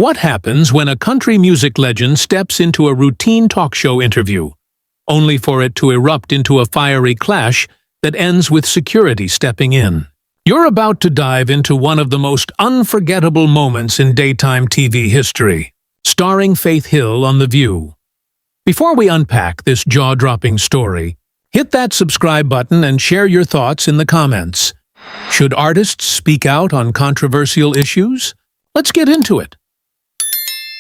What happens when a country music legend steps into a routine talk show interview, only for it to erupt into a fiery clash that ends with security stepping in? You're about to dive into one of the most unforgettable moments in daytime TV history, starring Faith Hill on The View. Before we unpack this jaw-dropping story, hit that subscribe button and share your thoughts in the comments. Should artists speak out on controversial issues? Let's get into it.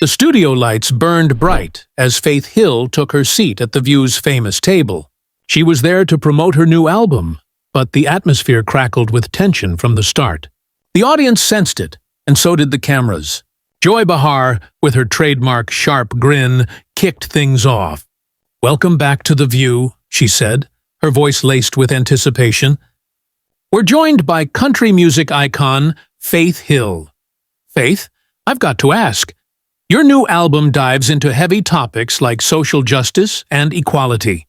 The studio lights burned bright as Faith Hill took her seat at The View's famous table. She was there to promote her new album, but the atmosphere crackled with tension from the start. The audience sensed it, and so did the cameras. Joy Behar, with her trademark sharp grin, kicked things off. "Welcome back to The View," she said, her voice laced with anticipation. "We're joined by country music icon Faith Hill. Faith, I've got to ask, your new album dives into heavy topics like social justice and equality.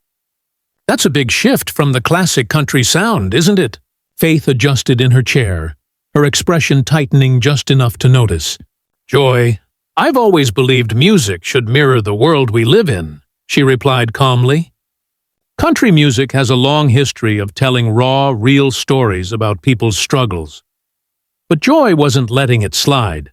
That's a big shift from the classic country sound, isn't it?" Faith adjusted in her chair, her expression tightening just enough to notice. "Joy, I've always believed music should mirror the world we live in," she replied calmly. Country music has a long history of telling raw, real stories about people's struggles. But Joy wasn't letting it slide.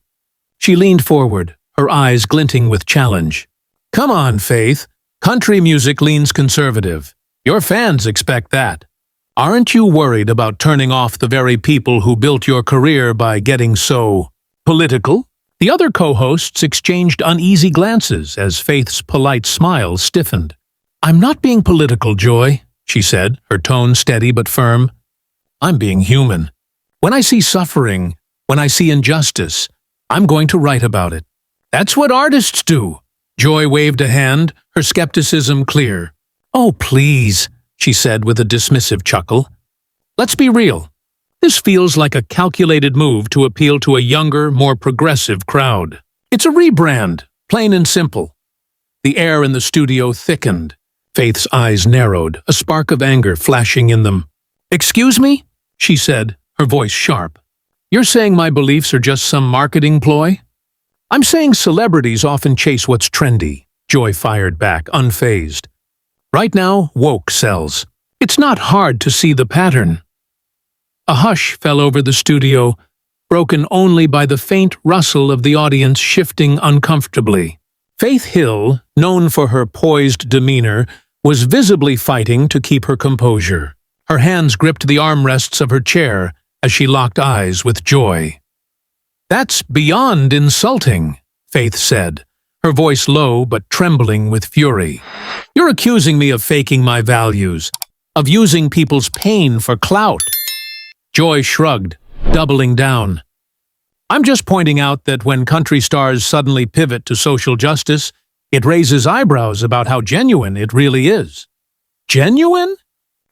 She leaned forward, her eyes glinting with challenge. "Come on, Faith. Country music leans conservative. Your fans expect that. Aren't you worried about turning off the very people who built your career by getting so political?" The other co-hosts exchanged uneasy glances as Faith's polite smile stiffened. "I'm not being political, Joy," she said, her tone steady but firm. "I'm being human. When I see suffering, when I see injustice, I'm going to write about it. That's what artists do." Joy waved a hand, her skepticism clear. "Oh, please," she said with a dismissive chuckle. "Let's be real. This feels like a calculated move to appeal to a younger, more progressive crowd. It's a rebrand, plain and simple." The air in the studio thickened. Faith's eyes narrowed, a spark of anger flashing in them. "Excuse me?" she said, her voice sharp. "You're saying my beliefs are just some marketing ploy?" "I'm saying celebrities often chase what's trendy," Joy fired back, unfazed. "Right now, woke sells. It's not hard to see the pattern." A hush fell over the studio, broken only by the faint rustle of the audience shifting uncomfortably. Faith Hill, known for her poised demeanor, was visibly fighting to keep her composure. Her hands gripped the armrests of her chair as she locked eyes with Joy. "That's beyond insulting," Faith said, her voice low but trembling with fury. "You're accusing me of faking my values, of using people's pain for clout." Joy shrugged, doubling down. "I'm just pointing out that when country stars suddenly pivot to social justice, it raises eyebrows about how genuine it really is." "Genuine?"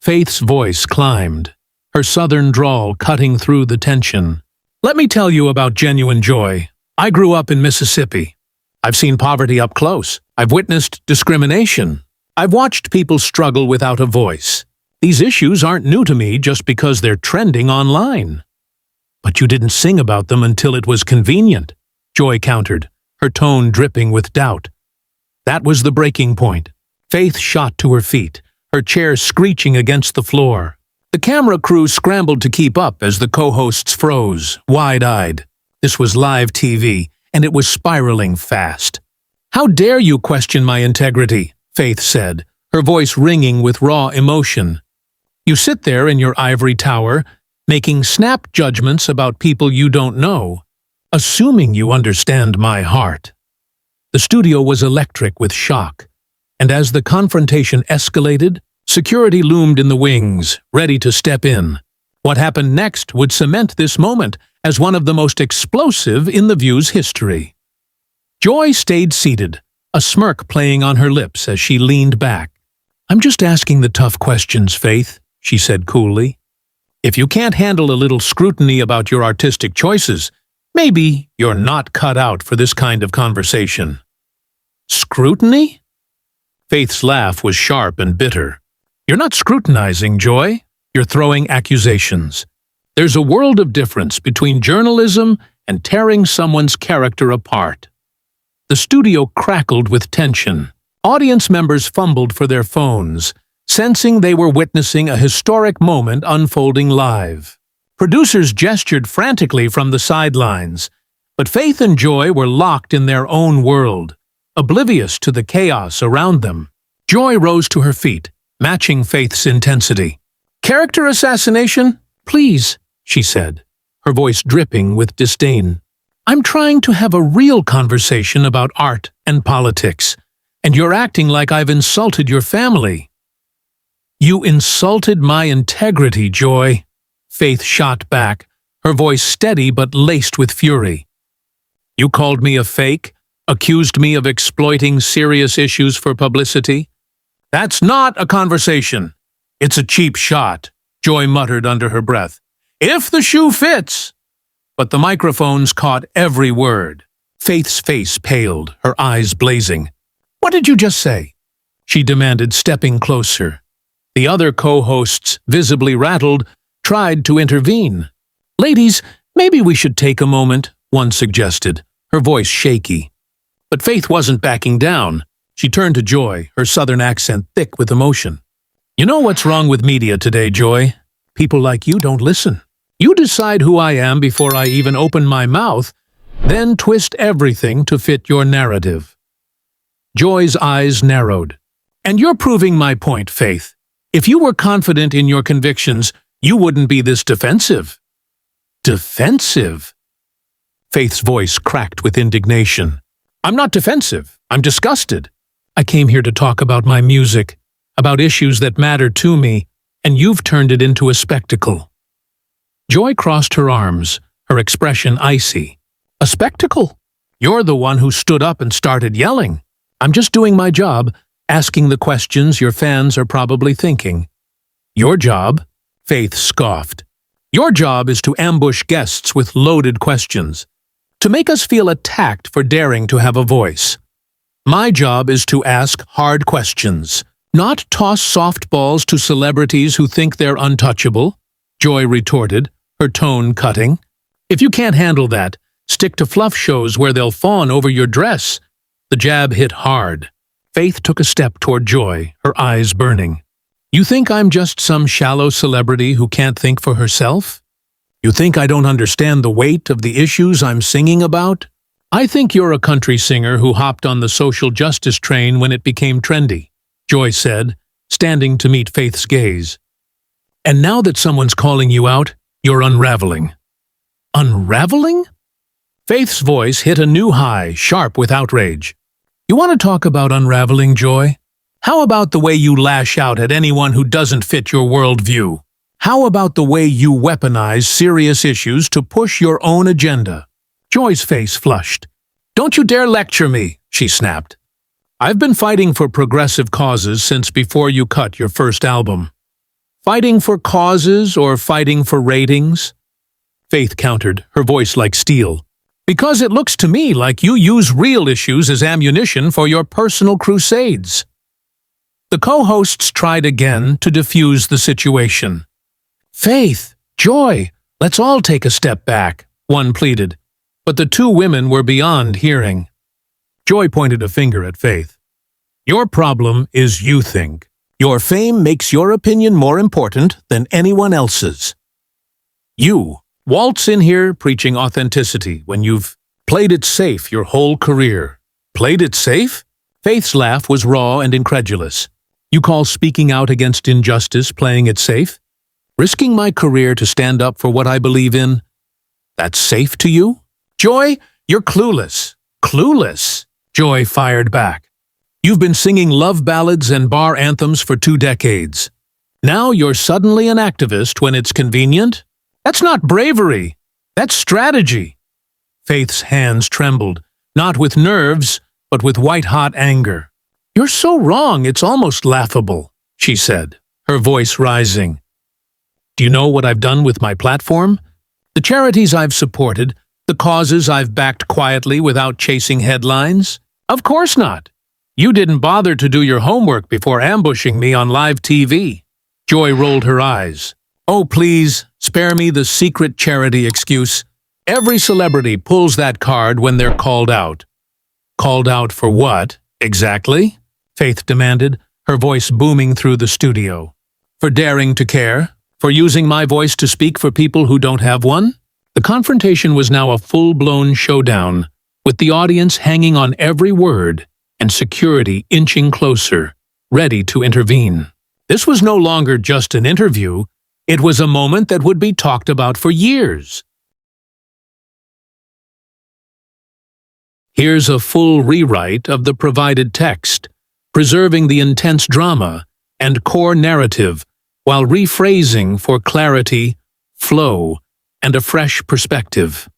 Faith's voice climbed, her southern drawl cutting through the tension. "Let me tell you about genuine joy. I grew up in Mississippi. I've seen poverty up close. I've witnessed discrimination. I've watched people struggle without a voice. These issues aren't new to me just because they're trending online." "But you didn't sing about them until it was convenient," Joy countered, her tone dripping with doubt. That was the breaking point. Faith shot to her feet, her chair screeching against the floor. The camera crew scrambled to keep up as the co-hosts froze, wide-eyed. This was live TV, and it was spiraling fast. "How dare you question my integrity?" Faith said, her voice ringing with raw emotion. "You sit there in your ivory tower, making snap judgments about people you don't know, assuming you understand my heart." The studio was electric with shock, and as the confrontation escalated, security loomed in the wings, ready to step in. What happened next would cement this moment as one of the most explosive in The View's history. Joy stayed seated, a smirk playing on her lips as she leaned back. "I'm just asking the tough questions, Faith," she said coolly. "If you can't handle a little scrutiny about your artistic choices, maybe you're not cut out for this kind of conversation." "Scrutiny?" Faith's laugh was sharp and bitter. "You're not scrutinizing, Joy. You're throwing accusations. There's a world of difference between journalism and tearing someone's character apart." The studio crackled with tension. Audience members fumbled for their phones, sensing they were witnessing a historic moment unfolding live. Producers gestured frantically from the sidelines, but Faith and Joy were locked in their own world, oblivious to the chaos around them. Joy rose to her feet, matching Faith's intensity. "Character assassination? Please," she said, her voice dripping with disdain. "I'm trying to have a real conversation about art and politics, and you're acting like I've insulted your family." "You insulted my integrity, Joy," Faith shot back, her voice steady but laced with fury. "You called me a fake, accused me of exploiting serious issues for publicity. That's not a conversation. It's a cheap shot," Joy muttered under her breath. "If the shoe fits." But the microphones caught every word. Faith's face paled, her eyes blazing. "What did you just say?" she demanded, stepping closer. The other co-hosts, visibly rattled, tried to intervene. "Ladies, maybe we should take a moment," one suggested, her voice shaky. But Faith wasn't backing down. She turned to Joy, her southern accent thick with emotion. "You know what's wrong with media today, Joy? People like you don't listen. You decide who I am before I even open my mouth, then twist everything to fit your narrative." Joy's eyes narrowed. "And you're proving my point, Faith. If you were confident in your convictions, you wouldn't be this defensive." "Defensive?" Faith's voice cracked with indignation. "I'm not defensive. I'm disgusted. I came here to talk about my music, about issues that matter to me, and you've turned it into a spectacle." Joy crossed her arms, her expression icy. "A spectacle? You're the one who stood up and started yelling. I'm just doing my job, asking the questions your fans are probably thinking." "Your job?" Faith scoffed. "Your job is to ambush guests with loaded questions, to make us feel attacked for daring to have a voice. My job is to ask hard questions, not toss softballs to celebrities who think they're untouchable," Joy retorted, her tone cutting. "If you can't handle that, stick to fluff shows where they'll fawn over your dress." The jab hit hard. Faith took a step toward Joy, her eyes burning. "You think I'm just some shallow celebrity who can't think for herself? You think I don't understand the weight of the issues I'm singing about? I think you're a country singer who hopped on the social justice train when it became trendy," Joy said, standing to meet Faith's gaze. "And now that someone's calling you out, you're unraveling." "Unraveling?" Faith's voice hit a new high, sharp with outrage. "You want to talk about unraveling, Joy? How about the way you lash out at anyone who doesn't fit your worldview? How about the way you weaponize serious issues to push your own agenda?" Joy's face flushed. "Don't you dare lecture me," she snapped. "I've been fighting for progressive causes since before you cut your first album." "Fighting for causes or fighting for ratings?" Faith countered, her voice like steel. "Because it looks to me like you use real issues as ammunition for your personal crusades." The co-hosts tried again to defuse the situation. "Faith, Joy, let's all take a step back," one pleaded. But the two women were beyond hearing. Joy pointed a finger at Faith. "Your problem is you think. Your fame makes your opinion more important than anyone else's. You waltz in here preaching authenticity when you've played it safe your whole career." "Played it safe?" Faith's laugh was raw and incredulous. "You call speaking out against injustice playing it safe? Risking my career to stand up for what I believe in? That's safe to you?" "Joy, you're clueless." "Clueless?" Joy fired back. "You've been singing love ballads and bar anthems for 2 decades. Now you're suddenly an activist when it's convenient? That's not bravery. That's strategy." Faith's hands trembled, not with nerves, but with white-hot anger. "You're so wrong, it's almost laughable," she said, her voice rising. "Do you know what I've done with my platform? The charities I've supported, the causes I've backed quietly without chasing headlines? Of course not. You didn't bother to do your homework before ambushing me on live TV." Joy rolled her eyes. "Oh, please, spare me the secret charity excuse. Every celebrity pulls that card when they're called out." Called out for what, exactly? Faith demanded, her voice booming through the studio. For daring to care? For using my voice to speak for people who don't have one? The confrontation was now a full-blown showdown, with the audience hanging on every word and security inching closer, ready to intervene. This was no longer just an interview, it was a moment that would be talked about for years. Here's a full rewrite of the provided text, preserving the intense drama and core narrative while rephrasing for clarity, flow, and a fresh perspective.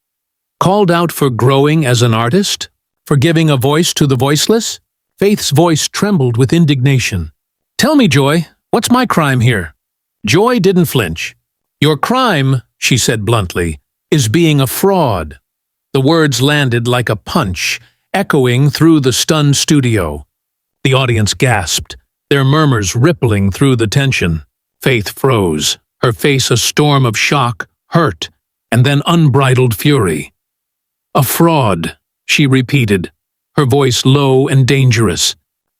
Called out for growing as an artist? For giving a voice to the voiceless? Faith's voice trembled with indignation. Tell me, Joy, what's my crime here? Joy didn't flinch. Your crime, she said bluntly, is being a fraud. The words landed like a punch, echoing through the stunned studio. The audience gasped, their murmurs rippling through the tension. Faith froze, her face a storm of shock, hurt, and then unbridled fury. A fraud, she repeated, her voice low and dangerous.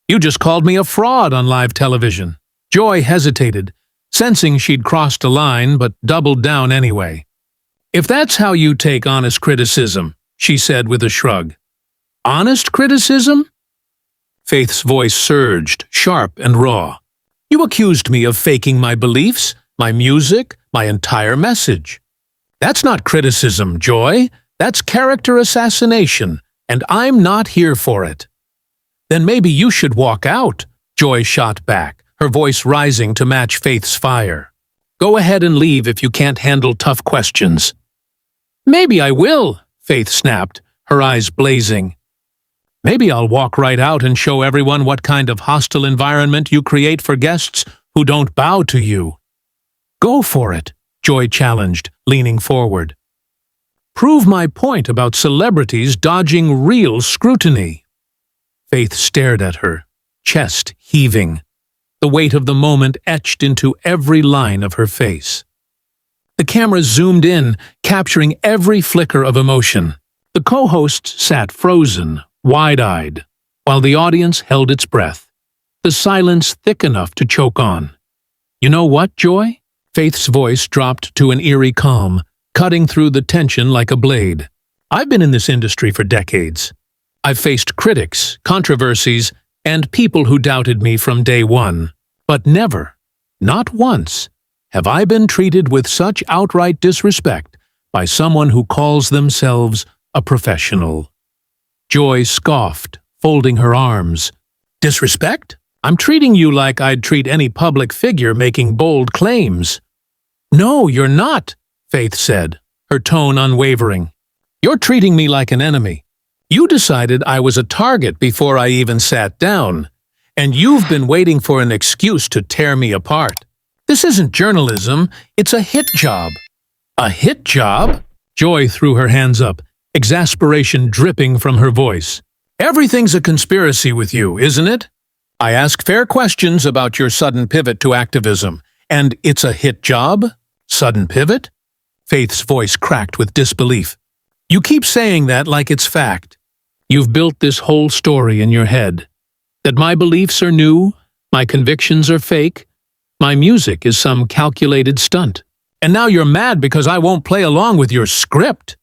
You just called me a fraud on live television. Joy hesitated, sensing she'd crossed a line but doubled down anyway. If that's how you take honest criticism, she said with a shrug. Honest criticism? Faith's voice surged, sharp and raw. You accused me of faking my beliefs, my music, my entire message. That's not criticism, Joy. That's character assassination, and I'm not here for it. Then maybe you should walk out, Joy shot back, her voice rising to match Faith's fire. Go ahead and leave if you can't handle tough questions. Maybe I will, Faith snapped, her eyes blazing. Maybe I'll walk right out and show everyone what kind of hostile environment you create for guests who don't bow to you. Go for it, Joy challenged, leaning forward. Prove my point about celebrities dodging real scrutiny. Faith stared at her, chest heaving, the weight of the moment etched into every line of her face. The camera zoomed in, capturing every flicker of emotion. The co-hosts sat frozen, wide-eyed, while the audience held its breath, the silence thick enough to choke on. You know what, Joy? Faith's voice dropped to an eerie calm, cutting through the tension like a blade. I've been in this industry for decades. I've faced critics, controversies, and people who doubted me from day one. But never, not once, have I been treated with such outright disrespect by someone who calls themselves a professional. Joy scoffed, folding her arms. Disrespect? I'm treating you like I'd treat any public figure making bold claims. No, you're not, Faith said, her tone unwavering. You're treating me like an enemy. You decided I was a target before I even sat down, and you've been waiting for an excuse to tear me apart. This isn't journalism, it's a hit job. A hit job? Joy threw her hands up, exasperation dripping from her voice. Everything's a conspiracy with you, isn't it? I ask fair questions about your sudden pivot to activism, and it's a hit job? Sudden pivot? Faith's voice cracked with disbelief. You keep saying that like it's fact. You've built this whole story in your head. That my beliefs are new, my convictions are fake, my music is some calculated stunt. And now you're mad because I won't play along with your script.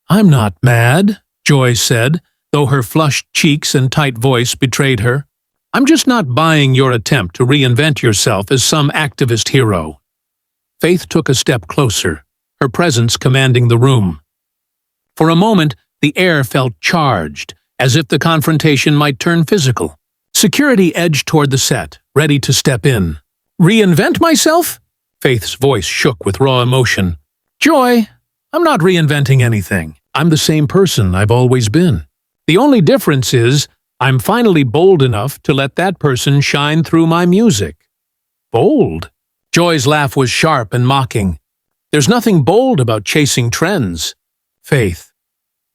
I'm not mad, Joy said, though her flushed cheeks and tight voice betrayed her. I'm just not buying your attempt to reinvent yourself as some activist hero. Faith took a step closer, her presence commanding the room. For a moment, the air felt charged, as if the confrontation might turn physical. Security edged toward the set, ready to step in. Reinvent myself? Faith's voice shook with raw emotion. Joy, I'm not reinventing anything. I'm the same person I've always been. The only difference is I'm finally bold enough to let that person shine through my music. Bold? Joy's laugh was sharp and mocking. There's nothing bold about chasing trends. Faith,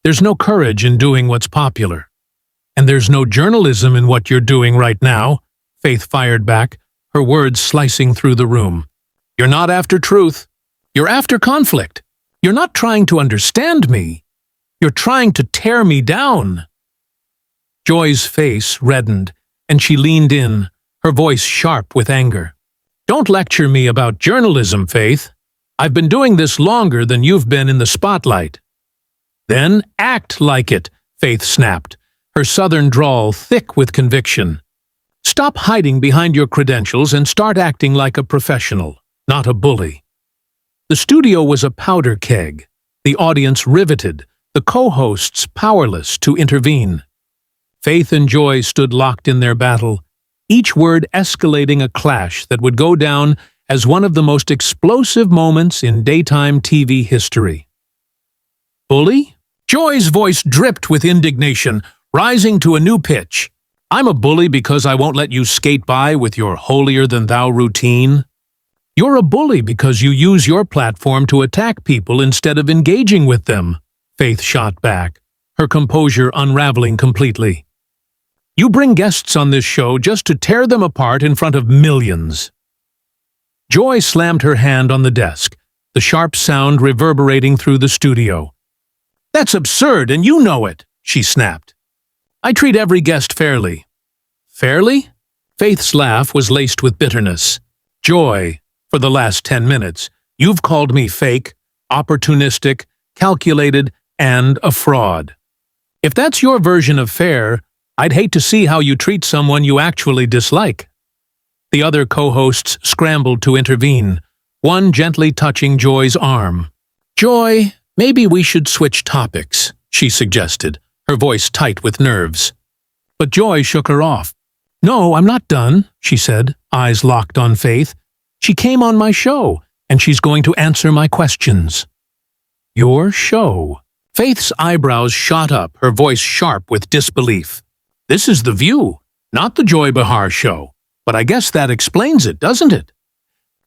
there's no courage in doing what's popular. And there's no journalism in what you're doing right now, Faith fired back, her words slicing through the room. You're not after truth. You're after conflict. You're not trying to understand me. You're trying to tear me down. Joy's face reddened, and she leaned in, her voice sharp with anger. "Don't lecture me about journalism, Faith. I've been doing this longer than you've been in the spotlight." "Then act like it," Faith snapped, her southern drawl thick with conviction. "Stop hiding behind your credentials and start acting like a professional, not a bully." The studio was a powder keg, the audience riveted, the co-hosts powerless to intervene. Faith and Joy stood locked in their battle, each word escalating a clash that would go down as one of the most explosive moments in daytime TV history. "Bully?" Joy's voice dripped with indignation, rising to a new pitch. "I'm a bully because I won't let you skate by with your holier-than-thou routine. You're a bully because you use your platform to attack people instead of engaging with them," Faith shot back, her composure unraveling completely. "You bring guests on this show just to tear them apart in front of millions." Joy slammed her hand on the desk, the sharp sound reverberating through the studio. "That's absurd, and you know it," she snapped. "I treat every guest fairly." "Fairly?" Faith's laugh was laced with bitterness. "Joy, for the last 10 minutes, you've called me fake, opportunistic, calculated, and a fraud. If that's your version of fair, I'd hate to see how you treat someone you actually dislike." The other co-hosts scrambled to intervene, one gently touching Joy's arm. "Joy, maybe we should switch topics," she suggested, her voice tight with nerves. But Joy shook her off. "No, I'm not done," she said, eyes locked on Faith. "She came on my show, and she's going to answer my questions." "Your show?" Faith's eyebrows shot up, her voice sharp with disbelief. "This is The View, not the Joy Behar show. But I guess that explains it, doesn't it?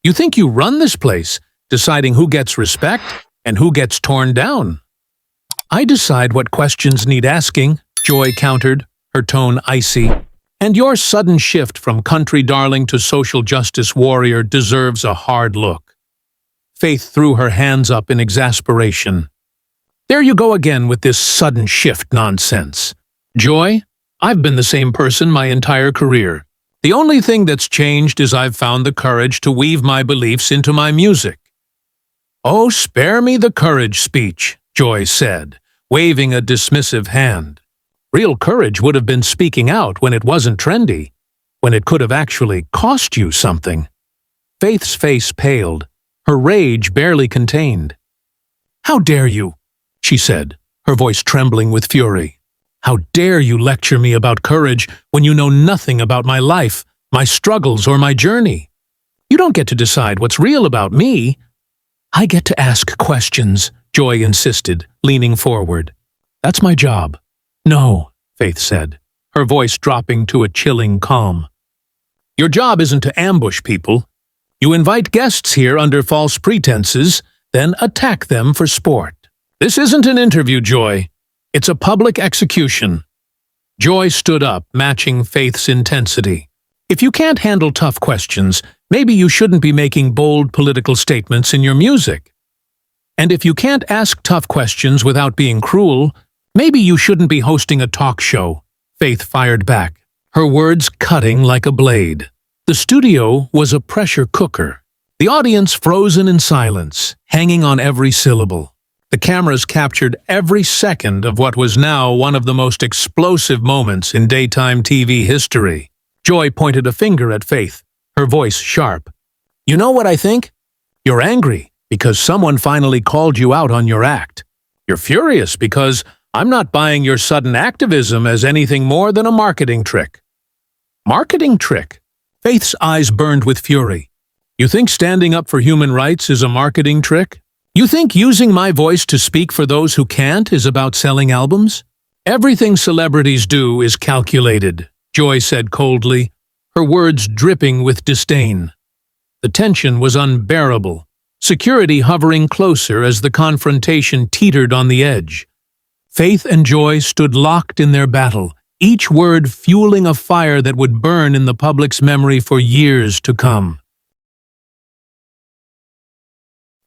You think you run this place, deciding who gets respect and who gets torn down." "I decide what questions need asking," Joy countered, her tone icy. "And your sudden shift from country darling to social justice warrior deserves a hard look." Faith threw her hands up in exasperation. "There you go again with this sudden shift nonsense. Joy, I've been the same person my entire career. The only thing that's changed is I've found the courage to weave my beliefs into my music." "Oh, spare me the courage speech," Joy said, waving a dismissive hand. "Real courage would have been speaking out when it wasn't trendy, when it could have actually cost you something." Faith's face paled, her rage barely contained. "How dare you?" she said, her voice trembling with fury. "How dare you lecture me about courage when you know nothing about my life, my struggles, or my journey? You don't get to decide what's real about me." "I get to ask questions," Joy insisted, leaning forward. "That's my job." "No," Faith said, her voice dropping to a chilling calm. "Your job isn't to ambush people. You invite guests here under false pretenses, then attack them for sport. This isn't an interview, Joy. It's a public execution." Joy stood up, matching Faith's intensity. "If you can't handle tough questions, maybe you shouldn't be making bold political statements in your music. And if you can't ask tough questions without being cruel, maybe you shouldn't be hosting a talk show," Faith fired back, her words cutting like a blade. The studio was a pressure cooker, the audience frozen in silence, hanging on every syllable. The cameras captured every second of what was now one of the most explosive moments in daytime TV history. Joy pointed a finger at Faith, her voice sharp. "You know what I think? You're angry because someone finally called you out on your act. You're furious because I'm not buying your sudden activism as anything more than a marketing trick." "Marketing trick?" Faith's eyes burned with fury. "You think standing up for human rights is a marketing trick? You think using my voice to speak for those who can't is about selling albums? Everything celebrities do is calculated," Joy said coldly, her words dripping with disdain. The tension was unbearable, security hovering closer as the confrontation teetered on the edge. Faith and Joy stood locked in their battle, each word fueling a fire that would burn in the public's memory for years to come.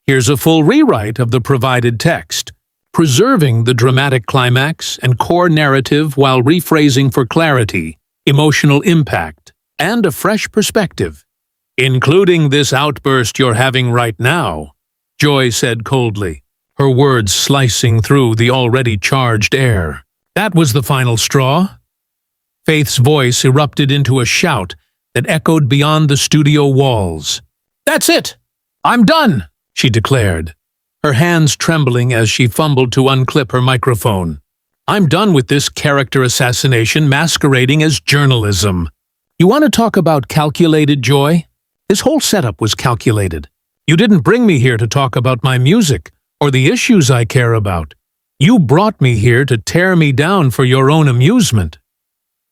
Here's a full rewrite of the provided text. preserving the dramatic climax and core narrative while rephrasing for clarity, emotional impact, and a fresh perspective. "Including this outburst you're having right now," Joy said coldly, her words slicing through the already charged air. "That was the final straw?" Faith's voice erupted into a shout that echoed beyond the studio walls. "That's it! I'm done!" she declared, her hands trembling as she fumbled to unclip her microphone. "I'm done with this character assassination masquerading as journalism. You want to talk about calculated, Joy? This whole setup was calculated. You didn't bring me here to talk about my music or the issues I care about. You brought me here to tear me down for your own amusement."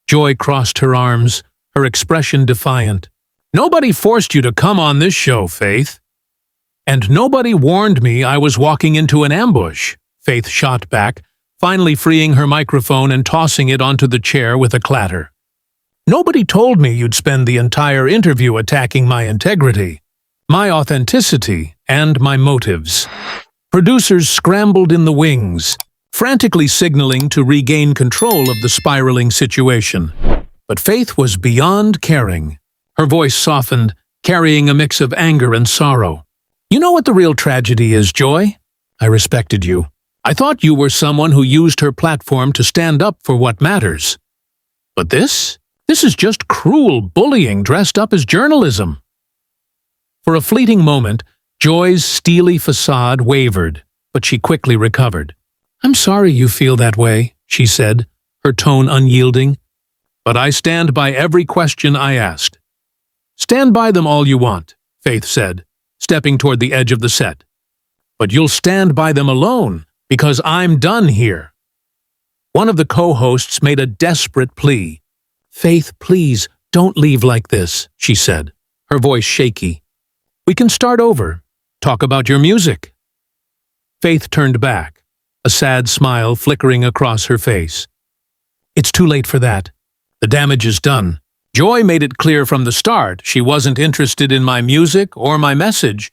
Joy crossed her arms, her expression defiant. "Nobody forced you to come on this show, Faith." "And nobody warned me I was walking into an ambush," Faith shot back, finally freeing her microphone and tossing it onto the chair with a clatter. "Nobody told me you'd spend the entire interview attacking my integrity, my authenticity, and my motives." Producers scrambled in the wings, frantically signaling to regain control of the spiraling situation. But Faith was beyond caring. Her voice softened, carrying a mix of anger and sorrow. "You know what the real tragedy is, Joy? I respected you. I thought you were someone who used her platform to stand up for what matters. But this is just cruel bullying dressed up as journalism." For a fleeting moment, Joy's steely facade wavered, but she quickly recovered. "I'm sorry you feel that way," she said, her tone unyielding. "But I stand by every question I asked." "Stand by them all you want," Faith said, stepping toward the edge of the set. "But you'll stand by them alone, because I'm done here." One of the co-hosts made a desperate plea. "Faith, please, don't leave like this," she said, her voice shaky. "We can start over. Talk about your music." Faith turned back, a sad smile flickering across her face. "It's too late for that. The damage is done. Joy made it clear from the start she wasn't interested in my music or my message.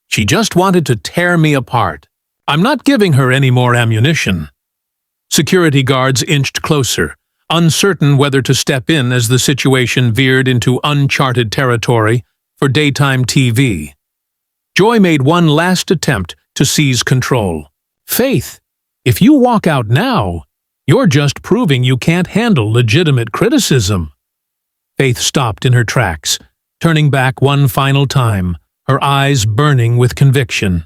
She just wanted to tear me apart. I'm not giving her any more ammunition." Security guards inched closer, uncertain whether to step in as the situation veered into uncharted territory for daytime TV. Joy made one last attempt to seize control. "Faith, if you walk out now, you're just proving you can't handle legitimate criticism." Faith stopped in her tracks, turning back one final time, her eyes burning with conviction.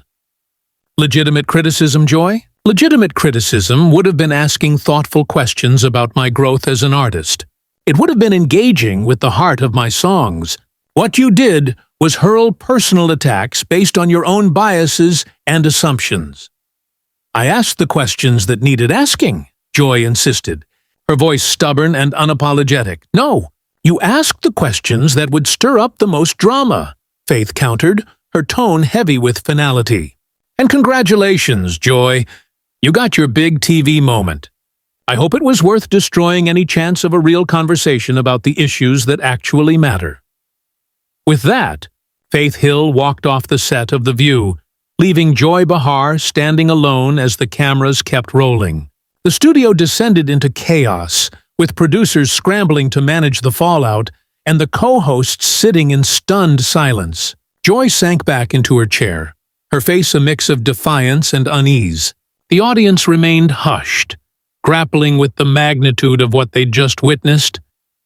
"Legitimate criticism, Joy? Legitimate criticism would have been asking thoughtful questions about my growth as an artist. It would have been engaging with the heart of my songs. What you did was hurl personal attacks based on your own biases and assumptions." "I asked the questions that needed asking," Joy insisted, her voice stubborn and unapologetic. "No, you asked the questions that would stir up the most drama," Faith countered, her tone heavy with finality. "And congratulations, Joy. You got your big TV moment. I hope it was worth destroying any chance of a real conversation about the issues that actually matter." With that, Faith Hill walked off the set of The View, leaving Joy Behar standing alone as the cameras kept rolling. The studio descended into chaos, with producers scrambling to manage the fallout and the co-hosts sitting in stunned silence. Joy sank back into her chair, her face a mix of defiance and unease. The audience remained hushed, grappling with the magnitude of what they'd just witnessed.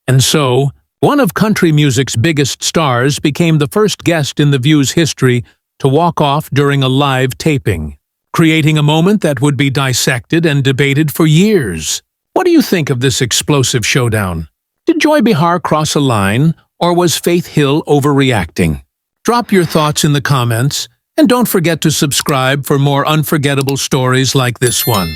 And so, one of country music's biggest stars became the first guest in The View's history to walk off during a live taping, creating a moment that would be dissected and debated for years. What do you think of this explosive showdown? Did Joy Behar cross a line, or was Faith Hill overreacting? Drop your thoughts in the comments, and don't forget to subscribe for more unforgettable stories like this one.